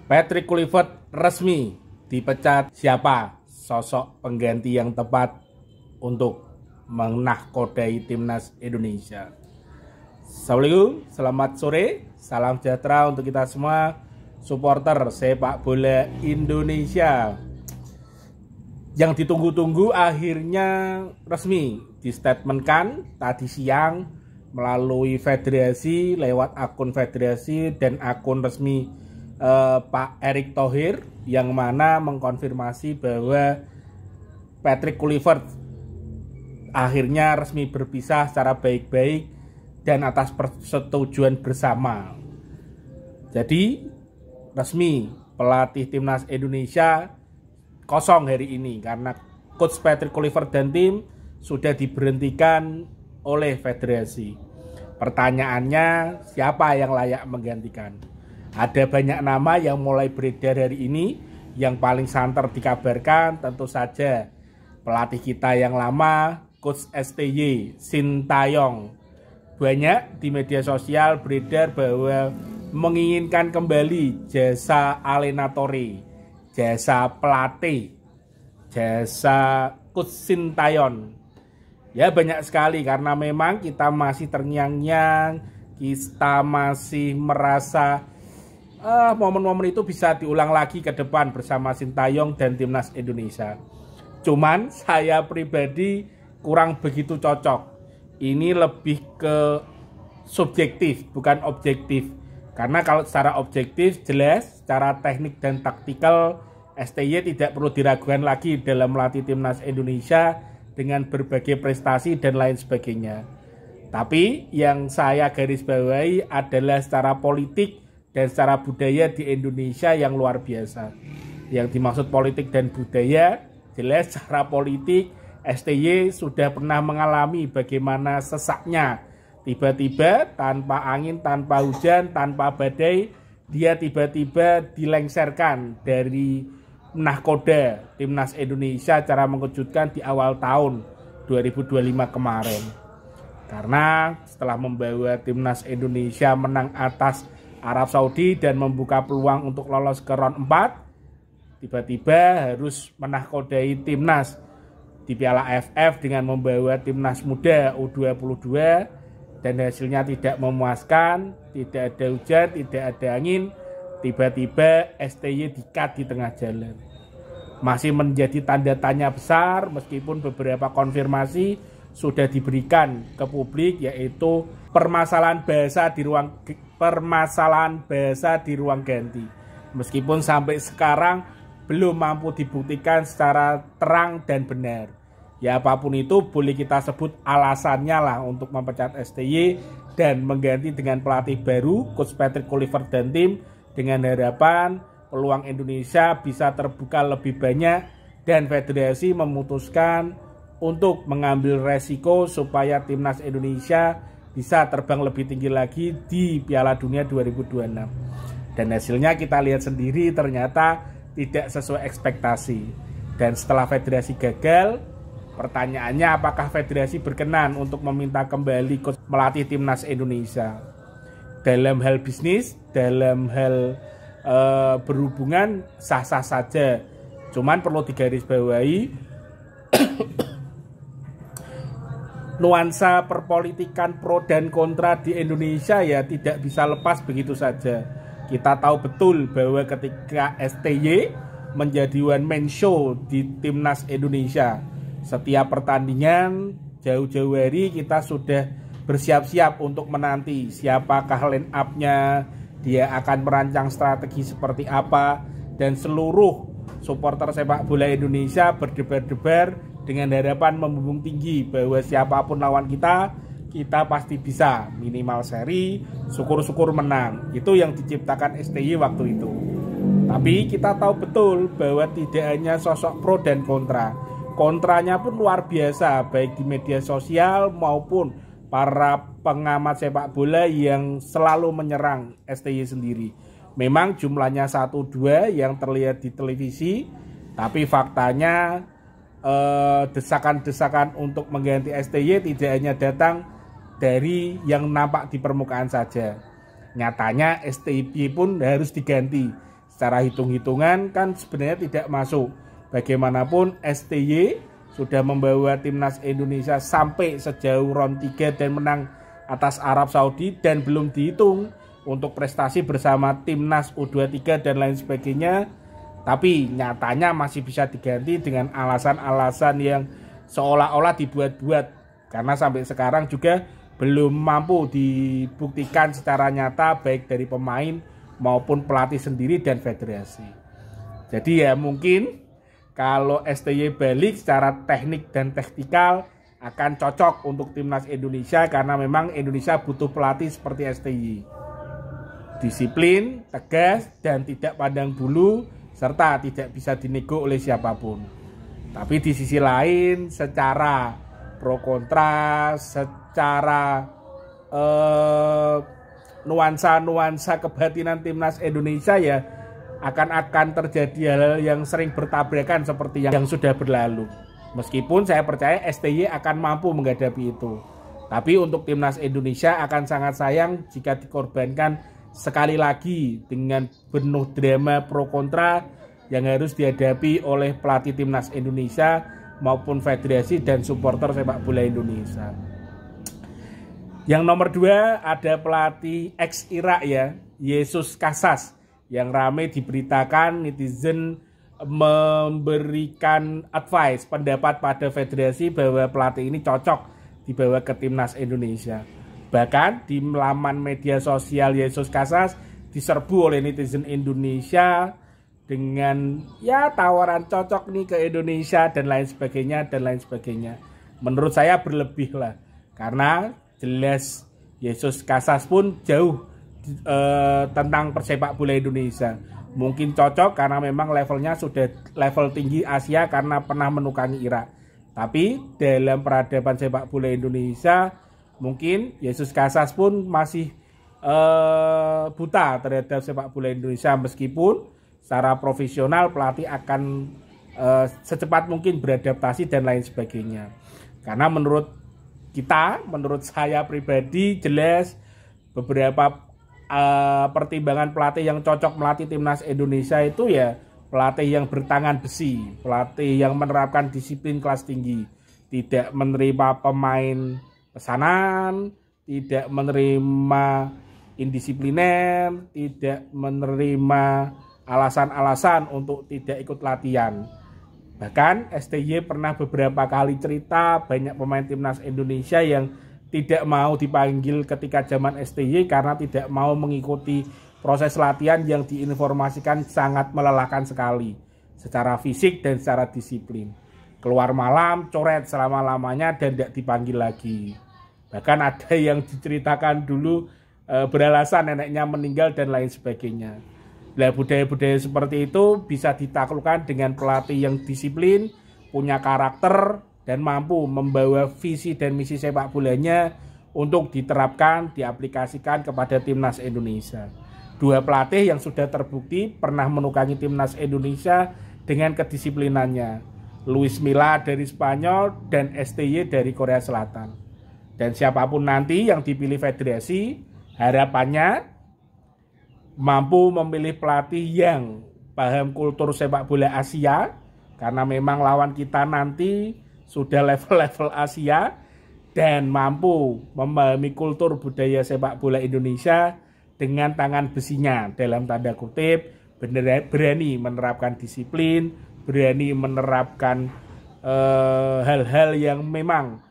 Patrick Kluivert resmi dipecat. Siapa sosok pengganti yang tepat untuk menahkodai timnas Indonesia? Assalamualaikum, selamat sore, salam sejahtera untuk kita semua supporter sepak bola Indonesia. Yang ditunggu-tunggu akhirnya resmi distatementkan tadi siang melalui federasi, lewat akun federasi dan akun resmi Pak Erick Thohir, yang mana mengkonfirmasi bahwa Patrick Kluivert akhirnya resmi berpisah secara baik-baik dan atas persetujuan bersama. Jadi resmi pelatih timnas Indonesia kosong hari ini karena coach Patrick Kluivert dan tim sudah diberhentikan oleh federasi. Pertanyaannya, siapa yang layak menggantikan? Ada banyak nama yang mulai beredar hari ini. Yang paling santer dikabarkan tentu saja pelatih kita yang lama, Coach STY Sintayong. Banyak di media sosial beredar bahwa menginginkan kembali jasa Alenatore, jasa pelatih, jasa Coach Sintayong. Ya banyak sekali karena memang kita masih terngiang-ngiang, kita masih merasa momen-momen itu bisa diulang lagi ke depan bersama Sintayong dan timnas Indonesia. Cuman saya pribadi kurang begitu cocok. Ini lebih ke subjektif, bukan objektif. Karena kalau secara objektif jelas, secara teknik dan taktikal STY tidak perlu diragukan lagi dalam melatih timnas Indonesia dengan berbagai prestasi dan lain sebagainya. Tapi yang saya garis bawahi adalah secara politik dan secara budaya di Indonesia yang luar biasa. Yang dimaksud politik dan budaya, jelas secara politik STY sudah pernah mengalami bagaimana sesaknya. Tiba-tiba tanpa angin, tanpa hujan, tanpa badai, dia tiba-tiba dilengsarkan dari nahkoda timnas Indonesia secara mengejutkan di awal tahun 2025 kemarin. Karena setelah membawa timnas Indonesia menang atas Arab Saudi dan membuka peluang untuk lolos ke round 4, tiba-tiba harus menahkodai timnas di Piala AFF dengan membawa timnas muda U22 dan hasilnya tidak memuaskan, tidak ada hujan, tidak ada angin, tiba-tiba STY di-cut di tengah jalan. Masih menjadi tanda tanya besar meskipun beberapa konfirmasi sudah diberikan ke publik, yaitu permasalahan bahasa di ruang ganti. Meskipun sampai sekarang belum mampu dibuktikan secara terang dan benar. Ya apapun itu boleh kita sebut alasannya lah untuk memecat STY dan mengganti dengan pelatih baru Coach Patrick Kluivert dan tim, dengan harapan peluang Indonesia bisa terbuka lebih banyak dan federasi memutuskan untuk mengambil resiko supaya timnas Indonesia bisa terbang lebih tinggi lagi di Piala Dunia 2026. Dan hasilnya kita lihat sendiri ternyata tidak sesuai ekspektasi. Dan setelah federasi gagal, pertanyaannya apakah federasi berkenan untuk meminta kembali coach melatih timnas Indonesia? Dalam hal bisnis, dalam hal berhubungan sah-sah saja. Cuman perlu digarisbawahi nuansa perpolitikan pro dan kontra di Indonesia ya tidak bisa lepas begitu saja. Kita tahu betul bahwa ketika STY menjadi one man show di timnas Indonesia, setiap pertandingan jauh-jauh hari kita sudah bersiap-siap untuk menanti siapakah line up-nya, dia akan merancang strategi seperti apa, dan seluruh supporter sepak bola Indonesia berdebar-debar dengan harapan membumbung tinggi bahwa siapapun lawan kita pasti bisa minimal seri, syukur-syukur menang. Itu yang diciptakan STY waktu itu. Tapi kita tahu betul bahwa tidak hanya sosok pro dan kontra. Kontranya pun luar biasa, baik di media sosial maupun para pengamat sepak bola yang selalu menyerang STY sendiri. Memang jumlahnya 1-2 yang terlihat di televisi, tapi faktanya desakan-desakan untuk mengganti STY tidak hanya datang dari yang nampak di permukaan saja. Nyatanya STY pun harus diganti secara hitung-hitungan kan sebenarnya tidak masuk. Bagaimanapun STY sudah membawa timnas Indonesia sampai sejauh round 3 dan menang atas Arab Saudi, dan belum dihitung untuk prestasi bersama timnas U23 dan lain sebagainya. Tapi nyatanya masih bisa diganti dengan alasan-alasan yang seolah-olah dibuat-buat, karena sampai sekarang juga belum mampu dibuktikan secara nyata baik dari pemain maupun pelatih sendiri dan federasi. Jadi ya mungkin kalau STY balik secara teknik dan taktikal akan cocok untuk timnas Indonesia, karena memang Indonesia butuh pelatih seperti STY. Disiplin, tegas, dan tidak pandang bulu, serta tidak bisa dinego oleh siapapun. Tapi di sisi lain secara pro kontra, secara nuansa-nuansa kebatinan timnas Indonesia ya akan terjadi hal yang sering bertabrakan seperti yang sudah berlalu. Meskipun saya percaya STY akan mampu menghadapi itu. Tapi untuk timnas Indonesia akan sangat sayang jika dikorbankan sekali lagi dengan penuh drama pro kontra yang harus dihadapi oleh pelatih timnas Indonesia maupun federasi dan supporter sepak bola Indonesia. Yang nomor 2 ada pelatih ex Irak ya, Jesus Casas, yang ramai diberitakan netizen memberikan advice, pendapat pada federasi bahwa pelatih ini cocok dibawa ke timnas Indonesia. Bahkan di laman media sosial Jesus Casas diserbu oleh netizen Indonesia dengan ya tawaran cocok nih ke Indonesia dan lain sebagainya. Menurut saya berlebih lah, karena jelas Jesus Casas pun jauh tentang persepak bola Indonesia. Mungkin cocok karena memang levelnya sudah level tinggi Asia karena pernah menukangi Irak. Tapi dalam peradaban sepak bola Indonesia mungkin Jesus Casas pun masih buta terhadap sepak bola Indonesia, meskipun secara profesional pelatih akan secepat mungkin beradaptasi dan lain sebagainya. Karena menurut saya pribadi jelas beberapa pertimbangan pelatih yang cocok melatih timnas Indonesia itu ya pelatih yang bertangan besi, pelatih yang menerapkan disiplin kelas tinggi, tidak menerima pemain pesanan, tidak menerima indisipliner, tidak menerima alasan-alasan untuk tidak ikut latihan. Bahkan STY pernah beberapa kali cerita banyak pemain timnas Indonesia yang tidak mau dipanggil ketika zaman STY karena tidak mau mengikuti proses latihan yang diinformasikan sangat melelahkan sekali secara fisik dan secara disiplin. Keluar malam, coret selama-lamanya dan tidak dipanggil lagi. Bahkan ada yang diceritakan dulu beralasan neneknya meninggal dan lain sebagainya. Nah, budaya-budaya seperti itu bisa ditaklukkan dengan pelatih yang disiplin, punya karakter, dan mampu membawa visi dan misi sepak bolanya untuk diterapkan, diaplikasikan kepada timnas Indonesia. Dua pelatih yang sudah terbukti pernah menukangi timnas Indonesia dengan kedisiplinannya. Luis Milla dari Spanyol dan STY dari Korea Selatan. Dan siapapun nanti yang dipilih federasi, harapannya mampu memilih pelatih yang paham kultur sepak bola Asia, karena memang lawan kita nanti sudah level-level Asia dan mampu memahami kultur budaya sepak bola Indonesia dengan tangan besinya, dalam tanda kutip, berani menerapkan disiplin, berani menerapkan hal-hal yang memang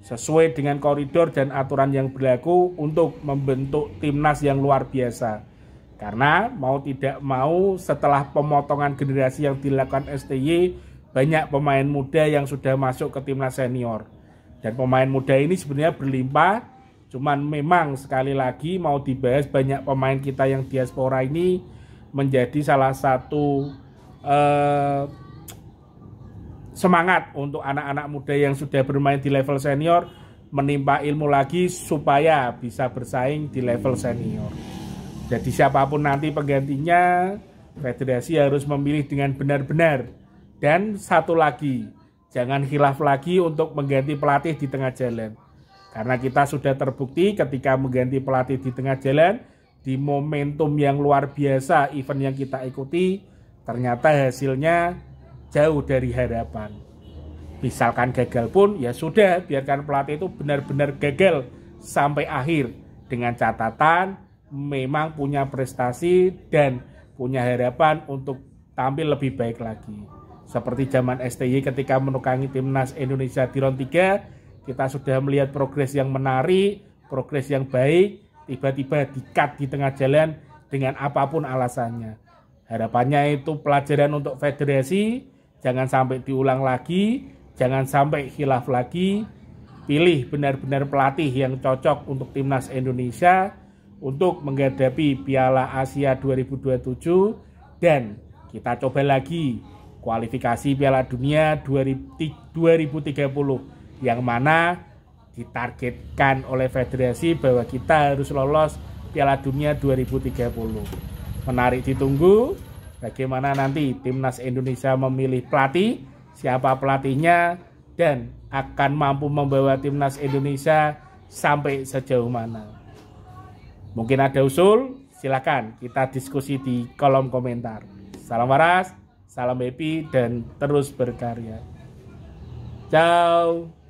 sesuai dengan koridor dan aturan yang berlaku untuk membentuk timnas yang luar biasa. Karena mau tidak mau setelah pemotongan generasi yang dilakukan STY, banyak pemain muda yang sudah masuk ke timnas senior. Dan pemain muda ini sebenarnya berlimpah, cuman memang sekali lagi mau dibahas, banyak pemain kita yang diaspora ini menjadi salah satu semangat untuk anak-anak muda yang sudah bermain di level senior menimba ilmu lagi supaya bisa bersaing di level senior. Jadi siapapun nanti penggantinya, federasi harus memilih dengan benar-benar. Dan satu lagi, jangan khilaf lagi untuk mengganti pelatih di tengah jalan. Karena kita sudah terbukti ketika mengganti pelatih di tengah jalan, di momentum yang luar biasa event yang kita ikuti, ternyata hasilnya jauh dari harapan. Misalkan gagal pun ya sudah, biarkan pelatih itu benar-benar gagal sampai akhir, dengan catatan memang punya prestasi dan punya harapan untuk tampil lebih baik lagi. Seperti zaman STY ketika menukangi timnas Indonesia di round 3, kita sudah melihat progres yang menarik, progres yang baik, tiba-tiba di-cut di tengah jalan dengan apapun alasannya. Harapannya itu pelajaran untuk federasi, jangan sampai diulang lagi, jangan sampai khilaf lagi. Pilih benar-benar pelatih yang cocok untuk timnas Indonesia untuk menghadapi Piala Asia 2027, dan kita coba lagi kualifikasi Piala Dunia 2030 yang mana ditargetkan oleh federasi bahwa kita harus lolos Piala Dunia 2030. Menarik ditunggu bagaimana nanti timnas Indonesia memilih pelatih, siapa pelatihnya, dan akan mampu membawa timnas Indonesia sampai sejauh mana. Mungkin ada usul, silakan kita diskusi di kolom komentar. Salam waras, salam happy, dan terus berkarya. Ciao.